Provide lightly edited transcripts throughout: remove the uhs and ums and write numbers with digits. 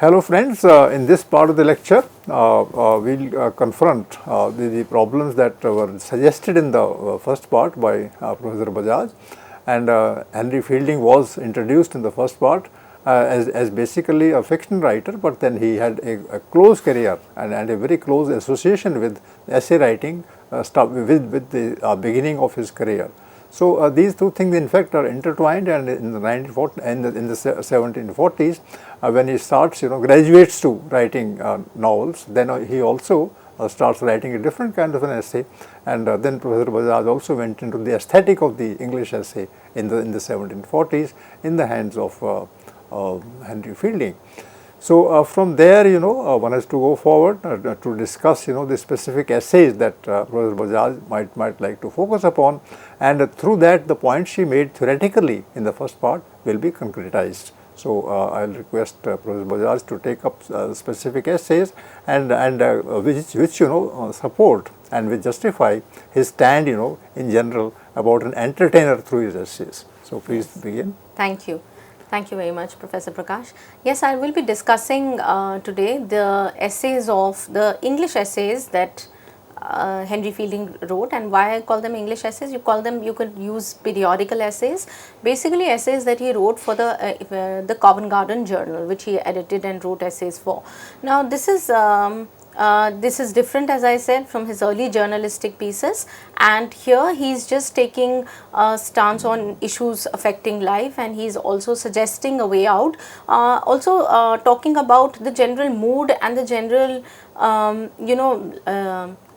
Hello friends, in this part of the lecture we'll confront the problems that were suggested in the first part by Professor Bajaj, and Henry Fielding was introduced in the first part as basically a fiction writer, but then he had a close career and a very close association with essay writing with the beginning of his career. So, these two things in fact are intertwined, and in the 1740s when he starts graduates to writing novels, then he also starts writing a different kind of an essay, and then Professor Bajaj also went into the aesthetic of the English essay in the 1740s in the hands of Henry Fielding. So, from there one has to go forward to discuss the specific essays that Professor Bajaj might like to focus upon, and through that the points she made theoretically in the first part will be concretized. So, I will request Professor Bajaj to take up specific essays and which support and which justify his stand in general about an entertainer through his essays. So, please begin. Thank you. Thank you very much, Professor Prakash. Yes, I will be discussing today the essays of the English essays that Henry Fielding wrote, and why I call them English essays. You could use periodical essays, basically essays that he wrote for the Covent Garden Journal, which he edited and wrote essays for. Now, this is different, as I said, from his early journalistic pieces, and here he is just taking a stance on issues affecting life, and he is also suggesting a way out, also talking about the general mood and the general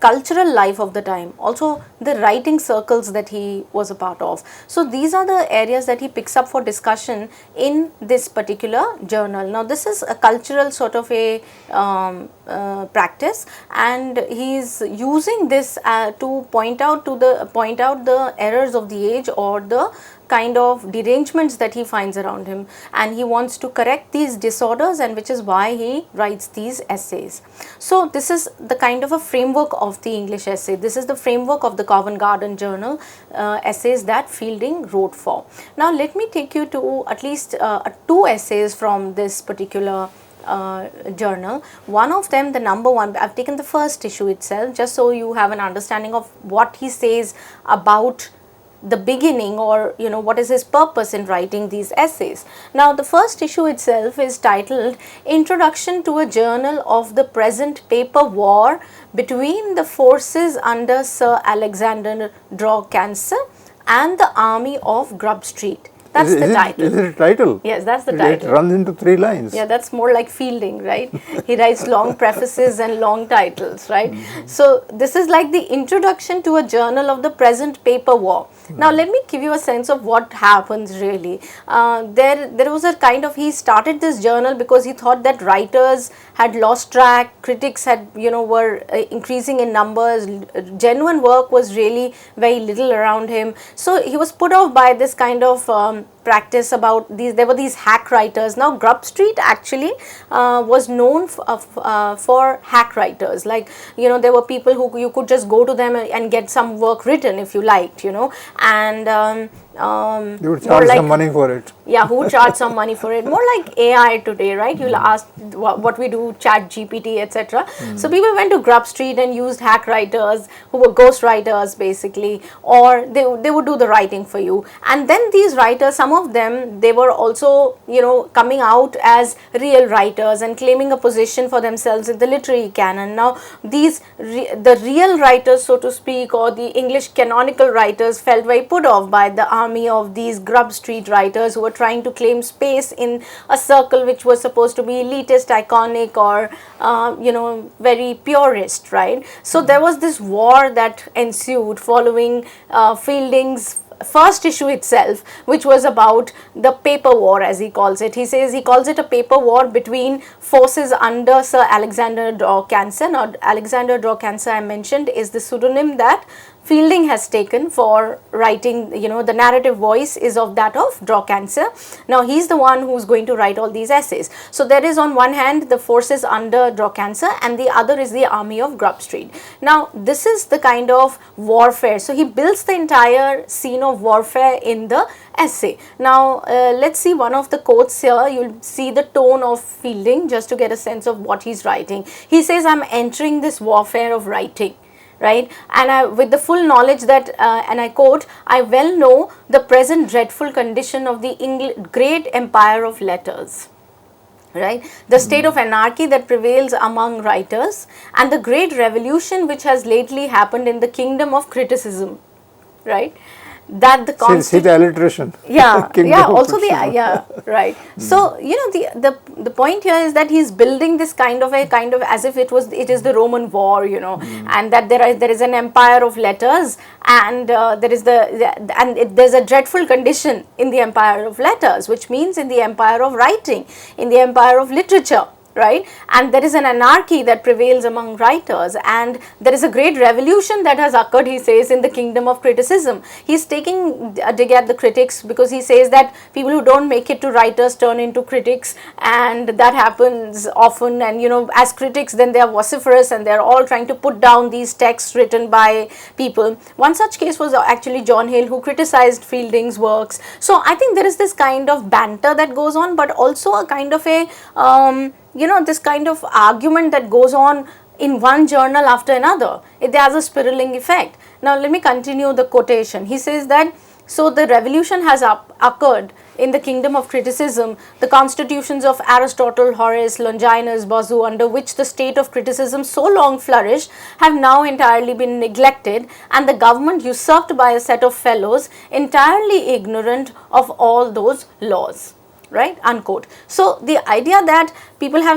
cultural life of the time, also the writing circles that he was a part of. So, these are the areas that he picks up for discussion in this particular journal. Now, this is a cultural sort of a practice, and he is using this to point out the errors of the age or the kind of derangements that he finds around him, and he wants to correct these disorders, and which is why he writes these essays. So, this is the kind of a framework of the English essay. This is the framework of the Covent Garden Journal essays that Fielding wrote for. Now, let me take you to at least two essays from this particular journal. One of them, the number one, I have taken the first issue itself just so you have an understanding of what he says about the beginning, or what is his purpose in writing these essays. Now, the first issue itself is titled Introduction to a Journal of the Present Paper War Between the Forces under Sir Alexander Drawcansor and the Army of Grub Street. That's the title. Is it a title? Yes, that's the title. It runs into 3 lines. Yeah, that's more like Fielding, right? He writes long prefaces and long titles, right? So, this is like the introduction to a journal of the present paper war. Now, let me give you a sense of what happens really. There was a kind of, he started this journal because he thought that writers had lost track, critics had, were increasing in numbers, genuine work was really very little around him. So, he was put off by this kind of practice about these. There were these hack writers. Now, Grub Street actually was known for hack writers, like there were people who you could just go to them and get some work written if you liked, and you would charge some money for it. Yeah, who would charge some money for it? More like AI today, right? You'll ask what we do, chat GPT, etc. So, people went to Grub Street and used hack writers who were ghost writers basically, or they would do the writing for you. And then these writers, some of them, they were also coming out as real writers and claiming a position for themselves in the literary canon. Now, the real writers, so to speak, or the English canonical writers felt very put off by the army of these Grub Street writers who were trying to claim space in a circle which was supposed to be elitist, iconic, or very purist, right? So, there was this war that ensued following Fielding's first issue itself, which was about the paper war, as he calls it. He calls it a paper war between forces under Sir Alexander Drawcansor. Now, Alexander Drawcansor, I mentioned, is the pseudonym that Fielding has taken for writing, you know, the narrative voice is of that of Draw Cancer. Now he's the one who's going to write all these essays. So there is on one hand the forces under Draw Cancer, and the other is the army of Grub Street. Now this is the kind of warfare. So he builds the entire scene of warfare in the essay. Now let's see one of the quotes here. You'll see the tone of Fielding just to get a sense of what he's writing. He says, "I'm entering this warfare of writing." Right, and with the full knowledge that, and I quote, "I well know the present dreadful condition of the great empire of letters." Right, the state of anarchy that prevails among writers, and the great revolution which has lately happened in the kingdom of criticism. Right, that the see the alliteration. Yeah, yeah, also the, yeah, right. So you know, the point here is that he's building this kind of as if it is the Roman war, you know, and that there is an empire of letters, and there's a dreadful condition in the empire of letters, which means in the empire of writing, in the empire of literature. Right, and there is an anarchy that prevails among writers, and there is a great revolution that has occurred, he says, in the kingdom of criticism. He's taking a dig at the critics, because he says that people who don't make it to writers turn into critics, and that happens often. And you know, as critics, then they are vociferous and they're all trying to put down these texts written by people. One such case was actually John Hill, who criticized Fielding's works. So I think there is this kind of banter that goes on, but also a kind of a you know, this kind of argument that goes on in one journal after another. It has a spiraling effect. Now let me continue the quotation. He says that, "So the revolution has occurred in the kingdom of criticism. The constitutions of Aristotle, Horace, Longinus, Bossuet, under which the state of criticism so long flourished, have now entirely been neglected, and the government usurped by a set of fellows entirely ignorant of all those laws." Right, unquote. So the idea that people are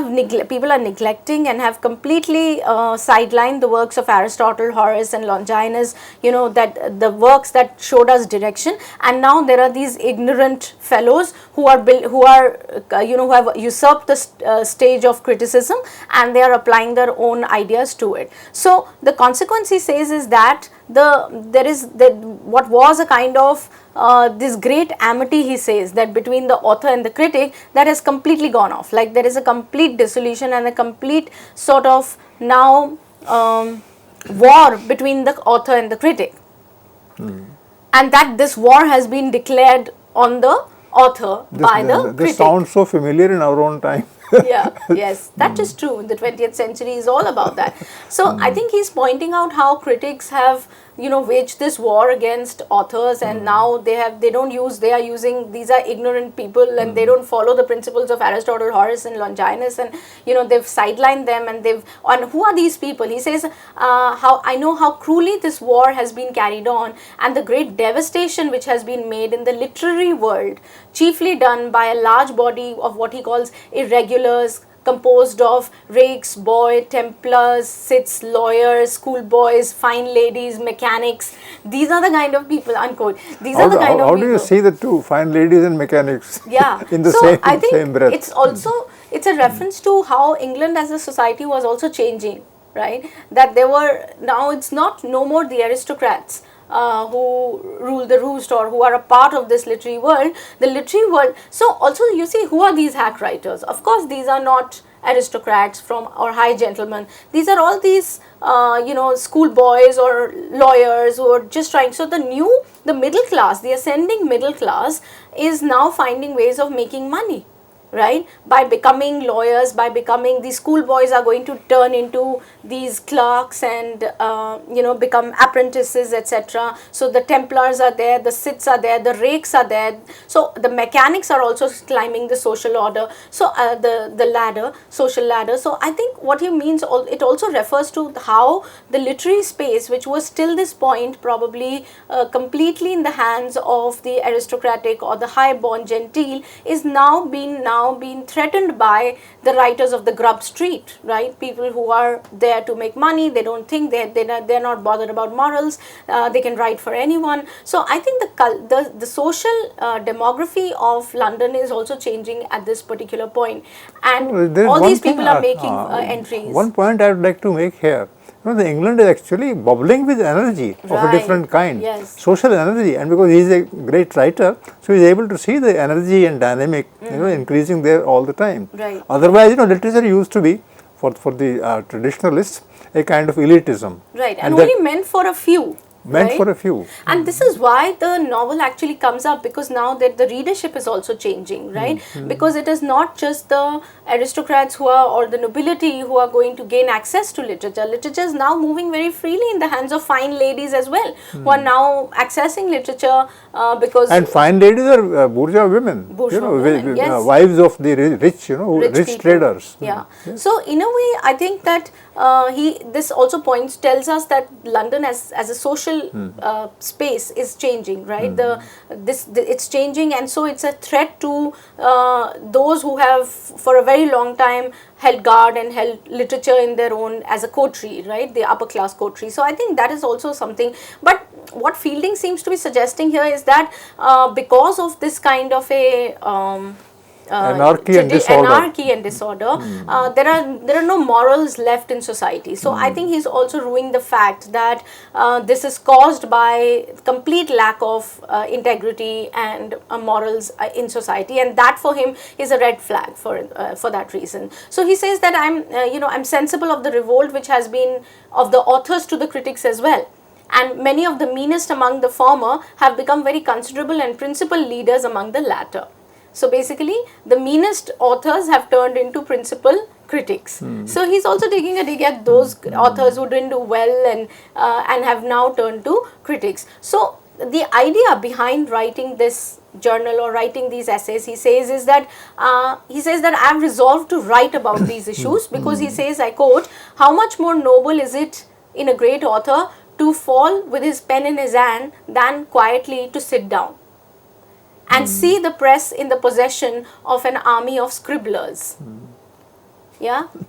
neglecting and have completely sidelined the works of Aristotle, Horace, and Longinus, you know, that the works that showed us direction, and now there are these ignorant fellows who have usurped the stage of criticism, and they are applying their own ideas to it. So the consequence, he says, is that what was a kind of this great amity, he says, that between the author and the critic, that has completely gone off. Like there is a complete dissolution and a complete sort of now war between the author and the critic, and that this war has been declared on the author by the critic. This sounds so familiar in our own time. Yeah, yes, that is true. The 20th century is all about that. So I think he's pointing out how critics have, you know, waged this war against authors, and now they are using, these are ignorant people, and they don't follow the principles of Aristotle, Horace, and Longinus, and you know, they've sidelined them, and who are these people? He says, how I know how cruelly this war has been carried on, and the great devastation which has been made in the literary world, chiefly done by a large body of what he calls irregulars, composed of rakes, boys, templars, cits, lawyers, schoolboys, fine ladies, mechanics. These are the kind of people, unquote. These are the kind of people. How do you see the two, fine ladies and mechanics? Yeah. in the same breath. It's also, it's a reference to how England as a society was also changing, right? That there were, now it's no more the aristocrats who rule the roost, or who are a part of this literary world, the literary world. So also you see, who are these hack writers? Of course, these are not aristocrats or high gentlemen. These are all these you know, schoolboys or lawyers who are just trying. So the middle class, the ascending middle class, is now finding ways of making money. Right, by becoming lawyers, by becoming, these schoolboys are going to turn into these clerks and you know, become apprentices, etc. So the templars are there, the cits are there, the rakes are there. So the mechanics are also climbing the social order. So the ladder, social ladder. So I think what he means, it also refers to how the literary space, which was till this point probably completely in the hands of the aristocratic or the high-born genteel, is now being threatened by the writers of the Grub Street, right? People who are there to make money. They don't think, they're not bothered about morals. They can write for anyone. So I think the social demography of London is also changing at this particular point, and all these people are making entries. One point I would like to make here, the England is actually bubbling with energy of a different kind, Yes. social energy, and because he is a great writer, so he is able to see the energy and dynamic, increasing there all the time. Right. Otherwise, literature used to be for the traditionalists a kind of elitism. Right, and only meant for a few. Meant right? for a few. And this is why the novel actually comes up, because now that the readership is also changing, right? Because it is not just the aristocrats who are, or the nobility who are going to gain access to literature. Literature is now moving very freely in the hands of fine ladies as well, who are now accessing literature because... And fine ladies are bourgeois women, women, yes. Wives of the rich, rich traders. Yeah. Yes. So in a way, I think that this also tells us that London as a social space is changing, right? It's changing, and so it's a threat to those who have for a very long time held guard and held literature in their own as a coterie, right? The upper class coterie. So I think that is also something. But what Fielding seems to be suggesting here is that because of this kind of a anarchy and disorder, there are no morals left in society. So I think he's also ruining the fact that this is caused by complete lack of integrity and morals in society, and that for him is a red flag for that reason. So he says that I'm sensible of the revolt which has been of the authors to the critics as well. And many of the meanest among the former have become very considerable and principal leaders among the latter. So basically, the meanest authors have turned into principal critics. So he's also taking a dig at those authors who didn't do well and have now turned to critics. So the idea behind writing this journal or writing these essays, he says, is that I've resolved to write about these issues because he says, I quote, "How much more noble is it in a great author to fall with his pen in his hand than quietly to sit down and see the press in the possession of an army of scribblers,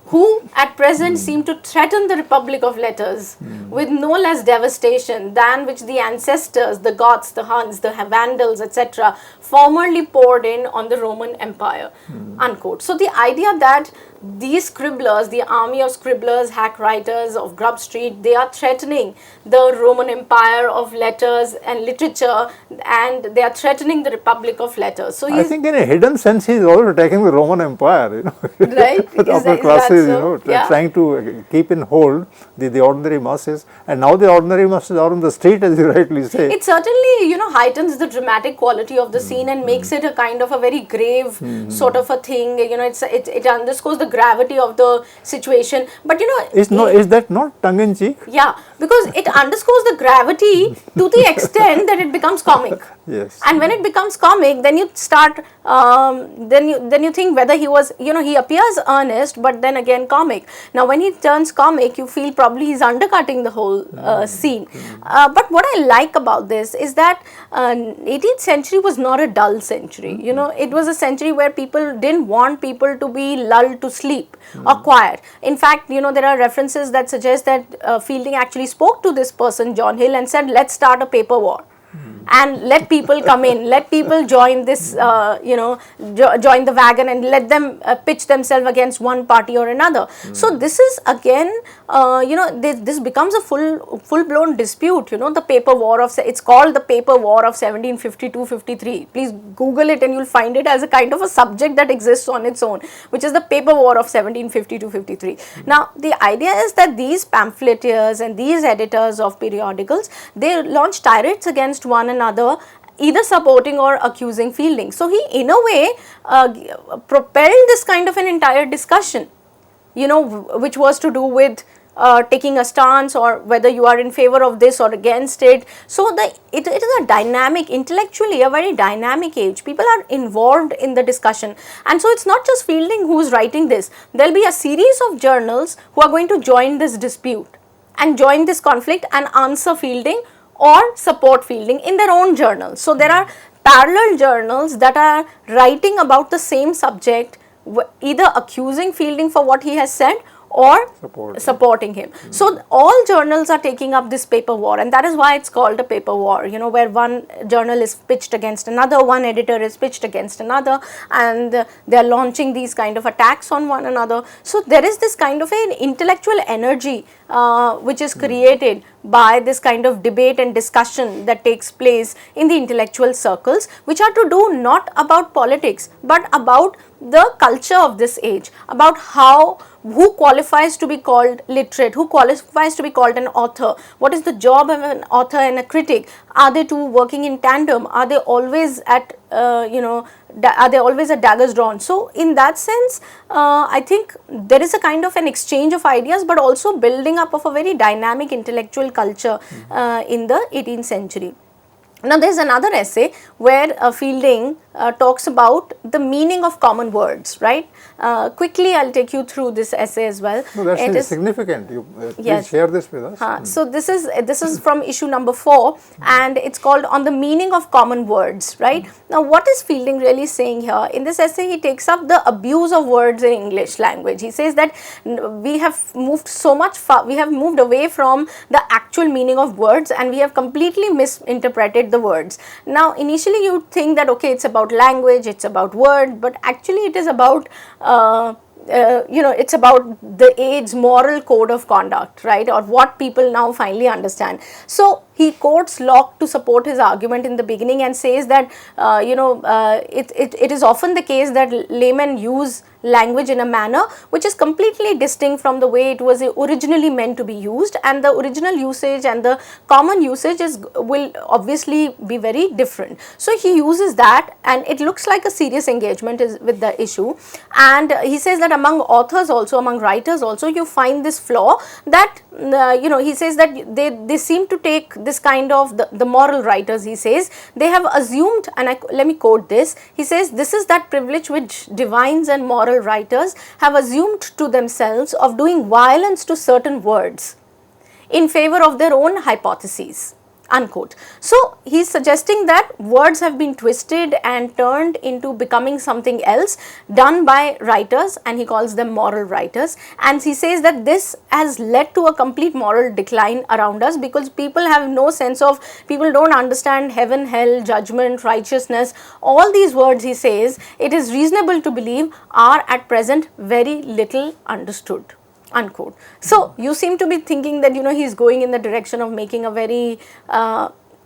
who at present seem to threaten the Republic of Letters with no less devastation than which the ancestors, the Goths, the Huns, the Vandals, etc., formerly poured in on the Roman Empire." Unquote. So the idea that these scribblers, the army of scribblers, hack writers of Grub Street, they are threatening the Roman Empire of letters and literature, and they are threatening the Republic of Letters. So I think in a hidden sense he is also attacking the Roman Empire, right? The upper classes, trying to keep in hold the ordinary masses, and now the ordinary masses are on the street, as you rightly say. It certainly, heightens the dramatic quality of the scene and makes it a kind of a very grave sort of a thing. It underscores the gravity of the situation, but is that not tongue-in-cheek? Yeah, because it underscores the gravity to the extent that it becomes comic. Yes. And when it becomes comic, then you start, then you think whether he was, he appears earnest, but then again comic. Now, when he turns comic, you feel probably he's undercutting the whole scene. But what I like about this is that 18th century was not a dull century. It was a century where people didn't want people to be lulled to sleep or quiet. In fact, there are references that suggest that Fielding actually spoke to this person, John Hill, and said, let's start a paper war. And let people come in, let people join this, join the wagon, and let them pitch themselves against one party or another. So this is again, this becomes a full-blown dispute. The paper war it's called the paper war of 1752-53. Please Google it and you'll find it as a kind of a subject that exists on its own, which is the paper war of 1752-53. Now the idea is that these pamphleteers and these editors of periodicals, they launch tirades against one another, either supporting or accusing Fielding. So he in a way propelled this kind of an entire discussion, which was to do with taking a stance or whether you are in favor of this or against it. So it is a dynamic, intellectually a very dynamic age. People are involved in the discussion, and so it's not just Fielding who is writing this. There will be a series of journals who are going to join this dispute and join this conflict and answer Fielding or support Fielding in their own journals. So there are parallel journals that are writing about the same subject, either accusing Fielding for what he has said or supporting him. So all journals are taking up this paper war, and that is why it's called a paper war, you know, where one journal is pitched against another, one editor is pitched against another, and they are launching these kind of attacks on one another. So there is this kind of an intellectual energy which is created by this kind of debate and discussion that takes place in the intellectual circles, which are to do not about politics but about the culture of this age, about who qualifies to be called literate, who qualifies to be called an author, what is the job of an author and a critic, are they two working in tandem, are they always at are they always at daggers drawn. So in that sense, I think there is a kind of an exchange of ideas, but also building up of a very dynamic intellectual culture in the 18th century. Now there is another essay where Fielding talks about the meaning of common words, right? Quickly I will take you through this essay as well. No, that is significant. You please share this with us. So this is from issue number 4, and it's called On the Meaning of Common Words, right? Now what is Fielding really saying here? In this essay he takes up the abuse of words in English language. He says that we have moved so much we have moved away from the actual meaning of words, and we have completely misinterpreted the words. Now initially you would think that okay, it's about language, it's about word, but actually it is about it's about the age's moral code of conduct, right, or what people now finally understand. So he quotes Locke to support his argument in the beginning and says that it is often the case that laymen use language in a manner which is completely distinct from the way it was originally meant to be used, and the original usage and the common usage will obviously be very different. So he uses that, and it looks like a serious engagement with the issue, and he says that among authors also, among writers also, you find this flaw that he says that they seem to take this kind of the moral writers, he says, they have assumed, and let me quote this, he says, this is that privilege which divines and moral writers have assumed to themselves of doing violence to certain words in favor of their own hypotheses, unquote. So he is suggesting that words have been twisted and turned into becoming something else, done by writers, and he calls them moral writers, and he says that this has led to a complete moral decline around us, because people have no sense of, people don't understand heaven, hell, judgment, righteousness, all these words, he says, it is reasonable to believe are at present very little understood, unquote. So you seem to be thinking that he's going in the direction of making a very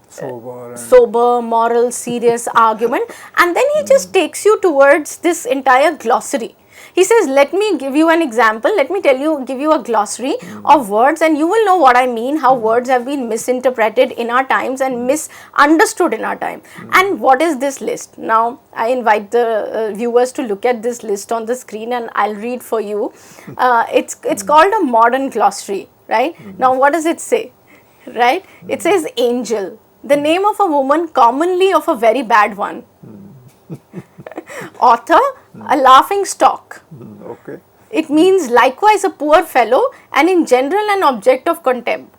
sober, moral, serious argument, and then he just takes you towards this entire glossary. He says, let me give you an example, let me give you a glossary of words, and you will know what I mean, how words have been misinterpreted in our times and misunderstood in our time. And what is this list? Now I invite the viewers to look at this list on the screen, and I'll read for you. It's called a modern glossary, right? Now what does it say? Right? It says angel, the name of a woman, commonly of a very bad one. Author, a laughing stock. Okay. It means likewise a poor fellow, and in general an object of contempt.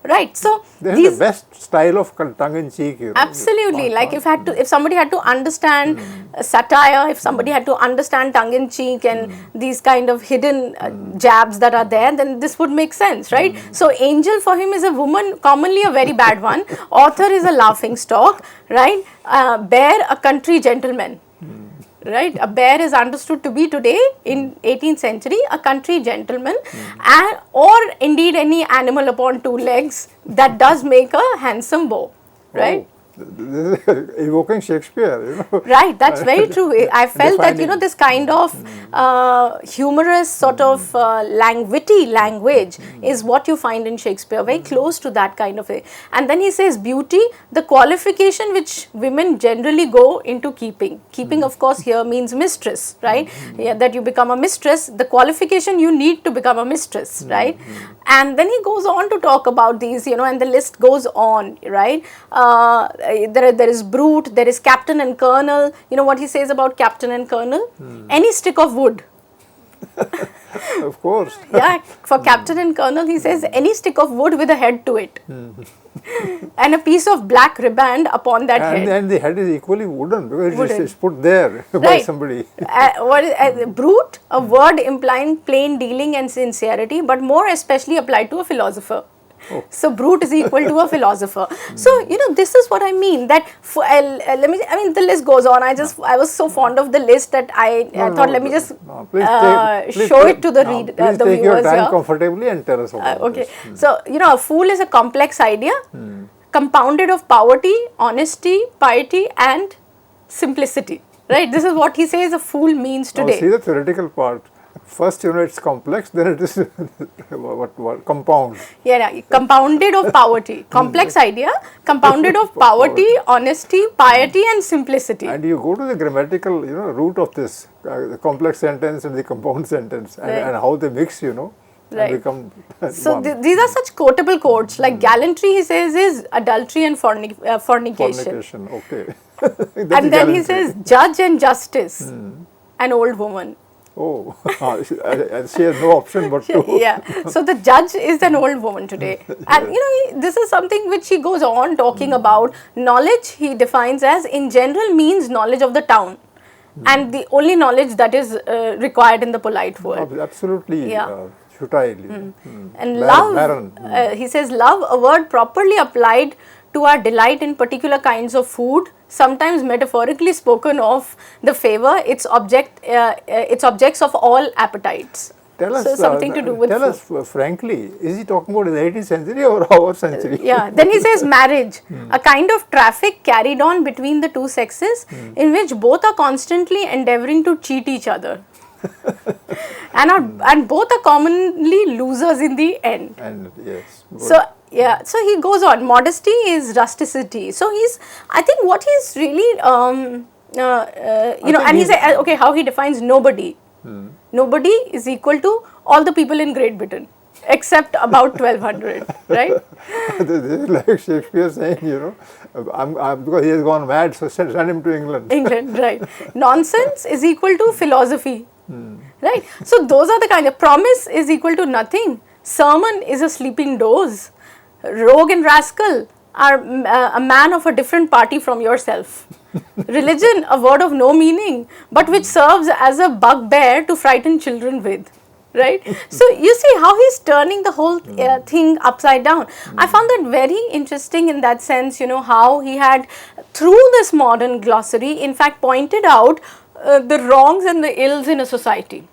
Right. So this is the best style of tongue in cheek. Absolutely. Like if somebody had to understand satire, if somebody had to understand tongue in cheek and these kind of hidden jabs that are there, then this would make sense, right? So angel for him is a woman, commonly a very bad one. Author is a laughing stock, right? Bear, a country gentleman. Right, a bear is understood to be today in 18th century a country gentleman, and or indeed any animal upon two legs that does make a handsome bow, right? This is evoking Shakespeare, Right, that's very true. I felt that this kind of humorous sort of witty language is what you find in Shakespeare, very close to that kind of a. And then he says beauty, the qualification which women generally go into keeping. Keeping of course here means mistress, right? Yeah, that you become a mistress, the qualification you need to become a mistress, right? And then he goes on to talk about these, and the list goes on, right? There is brute, there is captain and colonel. You know what he says about captain and colonel? Any stick of wood, Of course. Yeah, for captain and colonel, he says any stick of wood with a head to it, and a piece of black riband upon that head. And the head is equally wooden because Wooden. it's put there by Right. somebody. Brute, a word implying plain dealing and sincerity, but more especially applied to a philosopher. Oh. So brute is equal to a philosopher. So this is what I mean. That the list goes on. I was so fond of the list that I thought let me just Please show take- it to the no, read please the take your viewers time here. comfortably and tell us about Okay, this. so a fool is a complex idea, compounded of poverty, honesty, piety, and simplicity. Right? This is what he says a fool means Now, today. see the theoretical part. First, it's complex, then it is what compound. Yeah, compounded of poverty. Complex idea, compounded of poverty, honesty, piety, and simplicity. And you go to the grammatical, root of this, the complex sentence and the compound sentence, and how they mix, and Right. become So one. these are such quotable quotes. Like gallantry, he says, is adultery and fornication. Fornication, okay. And then he says judge and justice, an old woman. Oh, she has no option but to. Yeah, so the judge is an old woman today, and this is something which he goes on talking about. Knowledge he defines as in general means knowledge of the town, and the only knowledge that is required in the polite world. Absolutely Yeah. futile. And Barren. love, he says, love, a word properly applied to our delight in particular kinds of food, sometimes metaphorically spoken of the favor, its objects of all appetites. Tell us, So something to do with tell food. us frankly, is he talking about the 18th century or our century? Yeah, then he says marriage, a kind of traffic carried on between the two sexes in which both are constantly endeavoring to cheat each other. and both are commonly losers in the end. And yes. Good. So yeah, so he goes on. Modesty is rusticity. So I think what he's really, and he said, okay, how he defines nobody. Nobody is equal to all the people in Great Britain, except about 1200, right? This is like Shakespeare saying, because he has gone mad, so send him to England. England, right. Nonsense is equal to philosophy, right? So those are the kind of, promise is equal to nothing. Sermon is a sleeping doze. Rogue and rascal are a man of a different party from yourself. Religion, a word of no meaning, but which serves as a bugbear to frighten children with. Right? So you see how he's turning the whole thing upside down. I found that very interesting in that sense, how he had, through this modern glossary, in fact pointed out the wrongs and the ills in a society.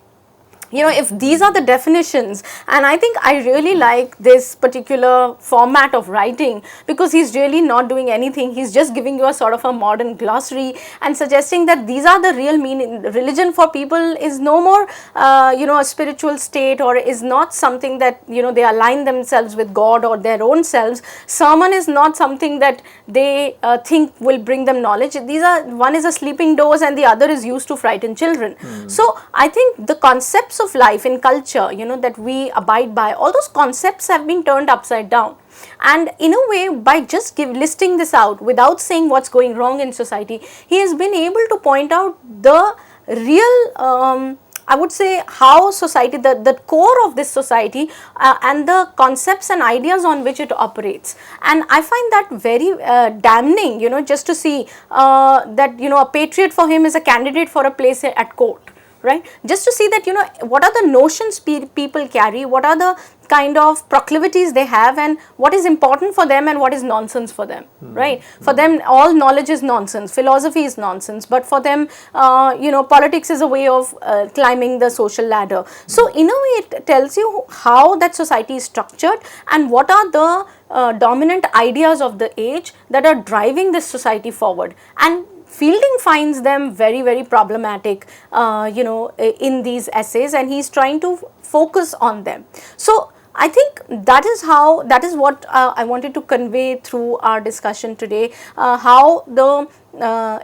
If these are the definitions, and I think I really like this particular format of writing because he's really not doing anything. He's just giving you a sort of a modern glossary and suggesting that these are the real meaning. Religion for people is no more, a spiritual state, or is not something that, they align themselves with God or their own selves. Sermon is not something that they think will bring them knowledge. One is a sleeping doze and the other is used to frighten children. So I think the concepts of life in culture, that we abide by, all those concepts have been turned upside down. And in a way, by just listing this out without saying what's going wrong in society, he has been able to point out the real, I would say, how society, the core of this society and the concepts and ideas on which it operates. And I find that very damning, just to see that, a patriot for him is a candidate for a place at court. Right? Just to see that, what are the notions people carry, what are the kind of proclivities they have, and what is important for them and what is nonsense for them, right? For them, all knowledge is nonsense, philosophy is nonsense, but for them, politics is a way of climbing the social ladder. So, in a way, it tells you how that society is structured and what are the dominant ideas of the age that are driving this society forward. And Fielding finds them very, very problematic, in these essays, and he's trying to focus on them. So I think that is what I wanted to convey through our discussion today, how the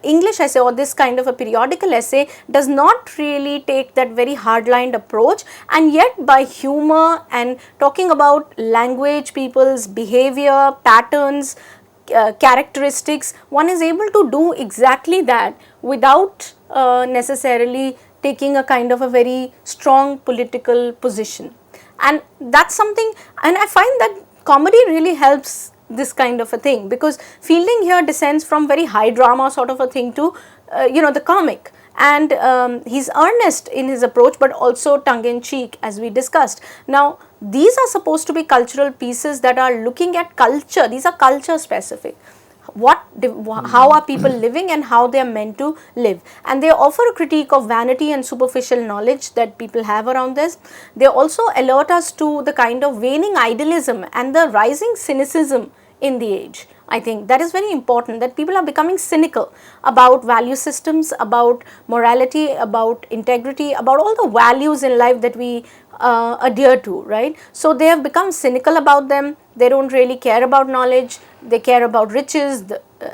English essay, or this kind of a periodical essay, does not really take that very hard-lined approach, and yet by humor and talking about language, people's behavior, patterns, characteristics, one is able to do exactly that without necessarily taking a kind of a very strong political position. And that's something, and I find that comedy really helps this kind of a thing, because Fielding here descends from very high drama sort of a thing to the comic, and he's earnest in his approach but also tongue in cheek, as we discussed. Now these are supposed to be cultural pieces that are looking at culture. These are culture specific. How are people living and how they are meant to live, and they offer a critique of vanity and superficial knowledge that people have around this. They also alert us to the kind of waning idealism and the rising cynicism in the age. I think that is very important, that people are becoming cynical about value systems, about morality, about integrity, about all the values in life that we adhere to, right? So they have become cynical about them. They don't really care about knowledge. They care about riches,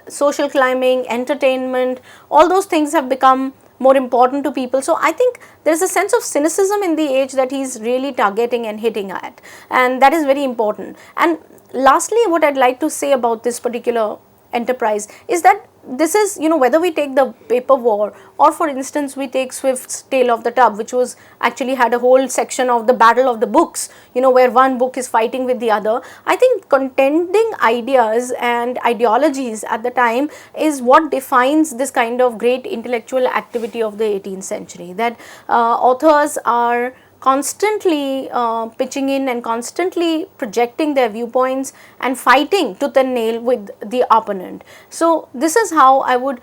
social climbing, entertainment. All those things have become more important to people. So I think there is a sense of cynicism in the age that he's really targeting and hitting at, and that is very important. And lastly, what I'd like to say about this particular enterprise is that this is, whether we take the paper war, or for instance we take Swift's Tale of the Tub, which was actually had a whole section of the battle of the books, where one book is fighting with the other. I think contending ideas and ideologies at the time is what defines this kind of great intellectual activity of the 18th century, that authors are constantly pitching in and constantly projecting their viewpoints and fighting tooth and nail with the opponent. So this is how I would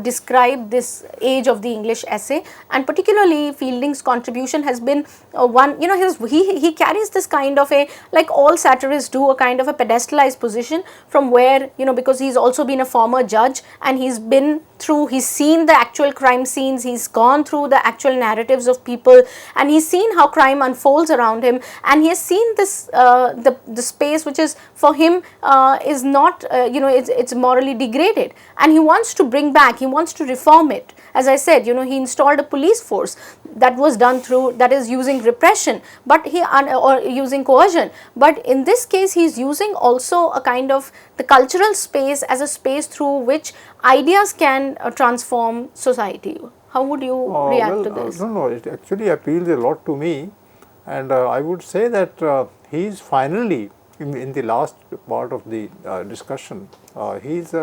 describe this age of the English essay, and particularly Fielding's contribution has been one, he carries this kind of a, like all satirists do, a kind of a pedestalized position from where, because he's also been a former judge and he's seen the actual crime scenes, he's gone through the actual narratives of people, and he's seen how crime unfolds around him, and he has seen this the space which is for him is not it's morally degraded, and he wants to bring back, he wants to reform it. As I said, he installed a police force that was done through, that is using repression, but or using coercion, but in this case he is using also a kind of the cultural space as a space through which ideas can transform society. How would you react to this? No, it actually appeals a lot to me, and I would say that he is finally, in the last part of the discussion, he is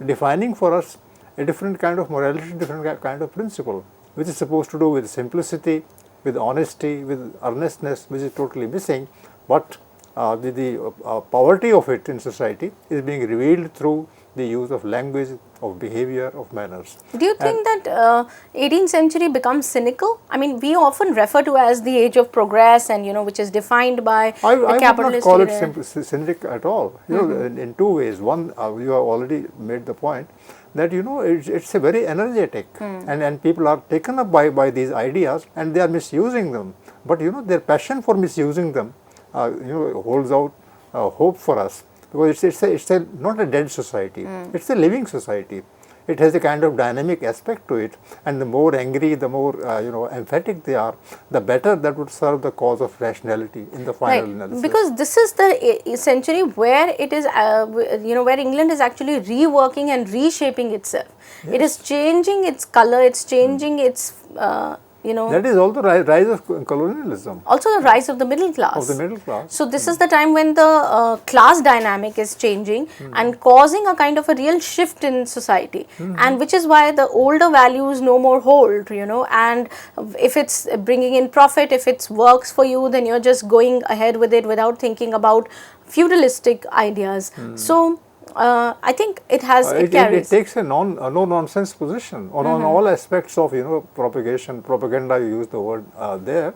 defining for us a different kind of morality, different kind of principle, which is supposed to do with simplicity, with honesty, with earnestness, which is totally missing, but the poverty of it in society is being revealed through the use of language, of behavior, of manners. Do you think that 18th century becomes cynical? I mean, we often refer to as the age of progress, and which is defined by the capitalist I would not call it cynic at all. In two ways. One, you have already made the point that it's a very energetic, and people are taken up by these ideas and they are misusing them. But their passion for misusing them holds out hope for us, because it's not a dead society, it's a living society. It has a kind of dynamic aspect to it, and the more angry, the more emphatic they are, the better that would serve the cause of rationality in the final analysis. Because this is the century where it is, where England is actually reworking and reshaping itself. Yes. It is changing its color, it's changing its that is also the rise of colonialism. Also the rise of the middle class. So this is the time when the class dynamic is changing and causing a kind of a real shift in society, and which is why the older values no more hold, and if it's bringing in profit, if it works for you, then you're just going ahead with it without thinking about feudalistic ideas. So I think it has it carries. It takes a no-nonsense position on all aspects of propaganda. You use the word there,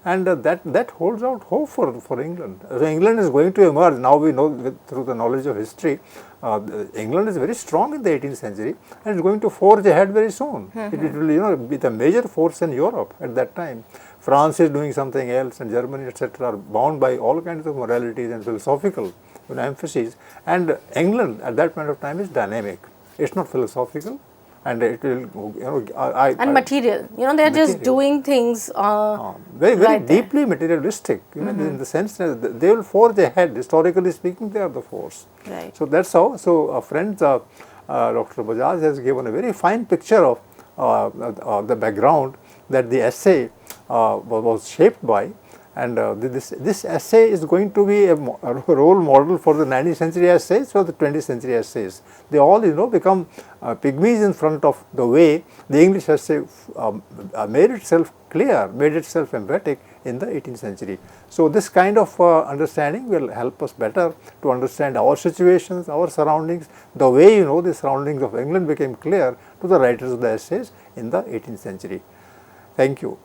and that holds out hope for England. So England is going to emerge. Now we know through the knowledge of history, England is very strong in the 18th century, and it's going to forge ahead very soon. It will be the major force in Europe at that time. France is doing something else, and Germany, etc., are bound by all kinds of moralities and philosophical emphases, and England at that point of time is dynamic. It's not philosophical, and it will material. They are just doing things very right deeply there. Materialistic. In the sense that they will forge ahead. Historically speaking, they are the force. Right. So that's how. So friends, Dr. Bajaj has given a very fine picture of the background that the essay was shaped by. And this essay is going to be a role model for the 19th century essays or the 20th century essays. They all become pygmies in front of the way the English essay made itself clear, made itself emphatic in the 18th century. So, this kind of understanding will help us better to understand our situations, our surroundings, the way the surroundings of England became clear to the writers of the essays in the 18th century. Thank you.